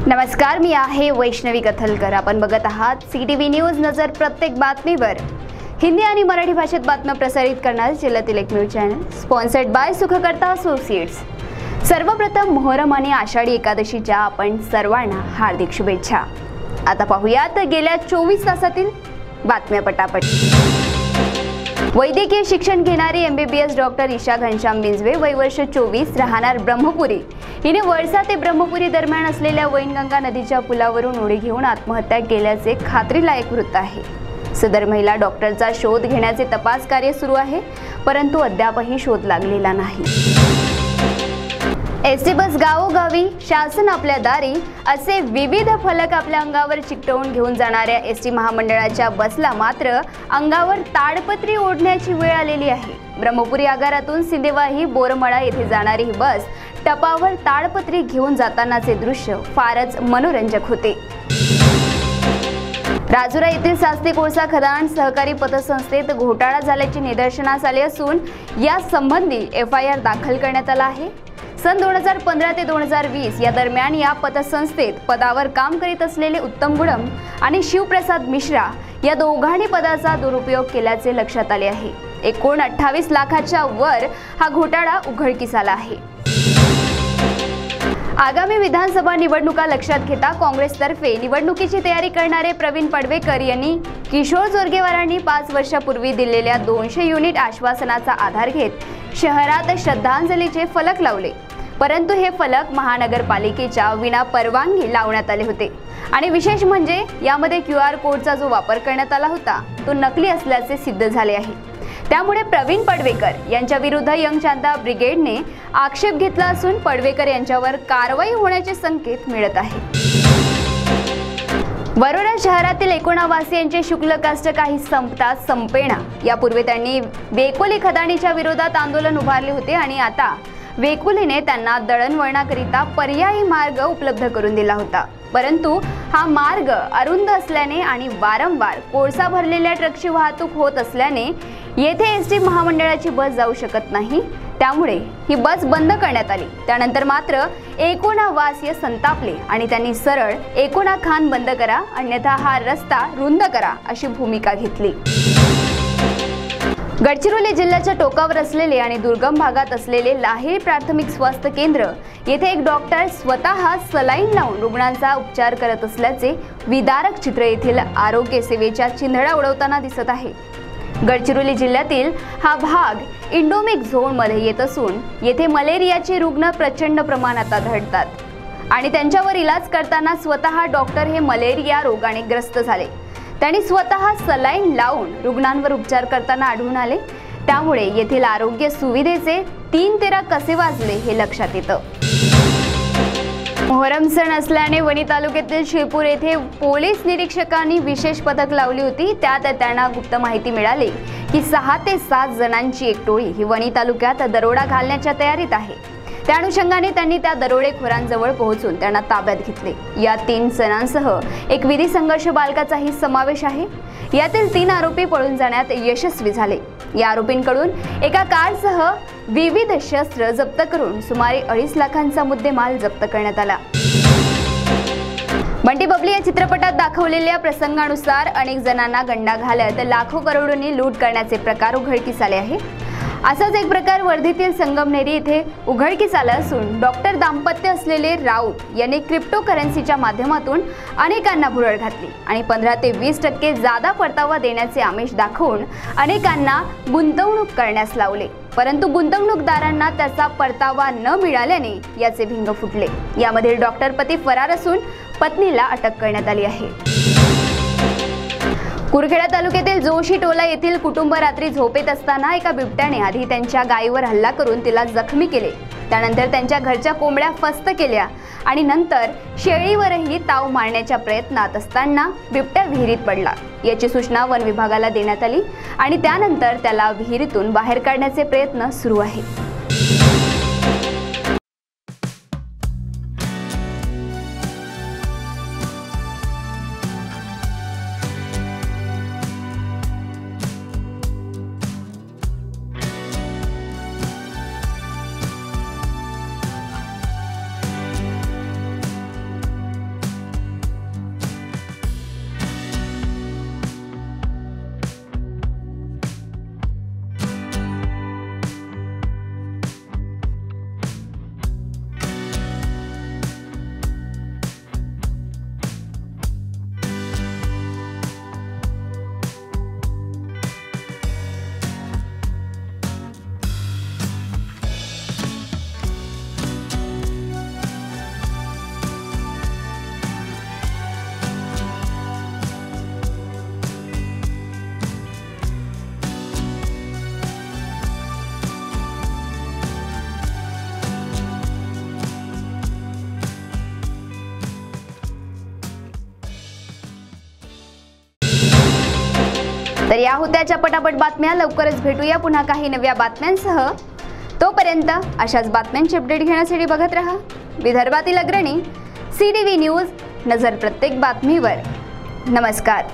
नमस्कार, मी आहे वैष्णवी कथलकर। आपण बघत आहात CTV न्यूज नजर। प्रत्येक बातमीवर हिंदी आणि मराठी भाषेत बातम्या प्रसारित करणारे जिल्ह्यातील एकमेव channel, sponsored by Sukhkarta associates. सर्वप्रथम मोहरम आणि आषाढी एकादशीच्या आपण सर्वांना हार्दिक शुभेच्छा। आता पाहूयात गेल्या 24 तासातील बातम्या पटापट। वैद्यकीय शिक्षण घेणारी MBBS डॉक्टर ईशा घनश्याम बिंजवे, वय वर्ष 24, राहणार ब्रह्मपुरी, हिने वळसा ते ब्रह्मपुरी दरम्यान असलेल्या वैनगंगा नदीच्या पुलावरून उडी घेऊन आत्महत्या केल्याचे खात्रीलायक वृत्त आहे। सदर महिला डॉक्टरचा शोध घेण्याचे तपास कार्य सुरू आहे, परंतु अद्यापही शोध लागलेला नाही। एसटी बस गावोगावी, शासन आपल्या दारी असे विविध फलक आपल्या अंगावर चिकटवून घेऊन जाणाऱ्या एसटी महामंडळाच्या बसला मात्र अंगावर ताडपत्री ओढण्याची वेळ आलेली आहे। ब्रह्मपुरी आगारातून सिंदेवाही बोरमळा येथे जाणारी ही बस टपावर ताडपत्री घेऊन जातानाचे दृश्य फारच मनोरंजक होते। राजुरा येथील सास्ते कोळसा खदान सहकारी पतसंस्थेत घोटाळा झाल्याचे निदर्शनास आले असून या संबंधी FIR दाखल करण्यात आला आहे। सन 2015 ते 2020 या दरम्यान या पतसंस्थेत पदावर काम करीत असलेले उत्तम गुडम आणि शिवप्रसाद मिश्रा या दोघांनी पदाचा दुरुपयोग केल्याचे लक्षात आले आहे। एकूण 28 लाखाच्या वर हा घोटाळा उघडकीस आला आहे। आगामी विधानसभा निवडणुका लक्षात घेता काँग्रेसतर्फे निवडणुकीची तयारी करणारे प्रवीण पडवेकर यांनी किशोर जोरगेवारांनी 5 वर्षापूर्वी दिलेल्या 200 युनिट आश्वासनाचा आधार घेत शहरात श्रद्धांजलीचे फलक लावले, परंतु हे फलक महानगरपालिकेच्या विना परवानगी लावण्यात आले होते आणि विशेष म्हणजे यामध्ये QR कोडचा जो वापर करण्यात आला होता तो नकली असल्याचे सिद्ध झाले आहे। त्यामुळे प्रवीण पडवेकर यांच्या विरुद्ध यंग चांदा ब्रिगेडने आक्षेप घेतला असून पडवेकर यांच्यावर कारवाई होण्याचे संकेत मिळत आहेत। वरोरा शहरातील 19 वासियांचे शुल्क कास्ट काही संपता संपेना यापूर्वी त्यांनी वेकोली खदानीच्या विरोधात आंदोलन उभारले होते आणि आता वेकुलीने त्यांना दळणवळणाकरिता पर्यायी मार्ग उपलब्ध करून दिला होता, परंतु हा मार्ग अरुंद असल्याने आणि वारंवार कोळसा भरलेल्या ट्रकची वाहतूक होत असल्याने येथे एसटी महामंडळाची बस जाऊ शकत नाही। त्यामुळे ही बस बंद करण्यात आली। त्यानंतर मात्र 19 वासिय संतापले आणि त्यांनी सरळ 19 खान बंद करा अन्यथा हा रस्ता रुंद करा अशी भूमिका घेतली। गडचिरोली जिल्ह्याच्या टोकावर असलेले आणि दुर्गम भागात असलेले लाहेरी प्राथमिक स्वास्थ्य केंद्र येथे एक डॉक्टर स्वतः सलाईन लावून रुग्णांचा उपचार करत असल्याचे विदारक चित्र येथील आरोग्य सेवेच्या चिंधडा उडवताना दिसत आहे। गडचिरोली जिल्ह्यातील हा भाग इंडोमिक झोन मध्ये येत असून येथे मलेरियाचे रुग्ण प्रचंड प्रमाणात आढळतात आणि त्यांच्यावर इलाज करताना स्वतः डॉक्टर हे मलेरिया रोगाने ग्रस्त झाले। त्यांनी स्वतः सलाईन लावून रुग्णांवर उपचार करताना आढळून आले। त्यामुळे येथील आरोग्य सुविधेचे 3 तेरा कसे वाजले हे लक्षात येतं। मोहरम सण असल्याने वणी तालुक्यातील शिरपूर येथे पोलीस निरीक्षकांनी विशेष पथक लावली होती। त्यात त्यांना गुप्त माहिती मिळाली की 6 ते 7 जणांची एक टोळी ही वणी तालुक्यात दरोडा घालण्याच्या तयारीत आहे। त्या अनुषंगाने त्यांनी त्या दरोडेखोरांजवळ पोहोचून त्यांना ताब्यात घेतले। या 3 जणांसह एक विधी संघर्ष बालकाचाही समावेश आहे। यातील 3 आरोपी पळून जाण्यात यशस्वी झाले। या आरोपींकडून एका कारसह विविध शस्त्र जप्त करून सुमारे 2.5 लाखांचा मुद्देमाल जप्त करण्यात आला। बंटी बबली या चित्रपटात दाखवलेल्या प्रसंगानुसार अनेक जणांना गंडा घालत लाखो करोडोंनी लूट करण्याचे प्रकार उघडकीस आले आहे। असाच एक प्रकार वर्धेतील संगमनेरी येथे उघडकीस आला असून डॉक्टर दाम्पत्य असलेले राऊत यांनी क्रिप्टोकरन्सीच्या माध्यमातून अनेकांना भुरळ घातली आणि 15 ते 20% जादा परतावा देण्याचे आमिष दाखवून अनेकांना गुंतवणूक करण्यास लावले, परंतु गुंतवणूकदारांना त्याचा परतावा न मिळाल्याने याचे भिंग फुटले। यामध्ये डॉक्टर पती फरार असून पत्नीला अटक करण्यात आली आहे। कुरखेडा तालुक्यातील जोशी टोला येथील कुटुंब रात्री झोपेत असताना एका बिबट्याने आधी त्यांच्या गायीवर हल्ला करून तिला जखमी केले। त्यानंतर त्यांच्या घरच्या कोंबड्या फस्त केल्या आणि नंतर शेळीवरही ताव मारण्याच्या प्रयत्नात असताना बिबट्या विहिरीत पडला। याची सूचना वन विभागाला देण्यात आली आणि त्यानंतर त्याला विहिरीतून बाहेर काढण्याचे प्रयत्न सुरू आहेत। या होत्याच्या पटापट बातम्या. लवकरच भेटूया पुन्हा काही नव्या बातम्यांसह. तोपर्यंत अशाच बातम्यांचे अपडेट घेण्यासाठी बघत रहा विदर्भातील अग्रणी CTV न्यूज. नजर प्रत्येक बातमीवर. नमस्कार.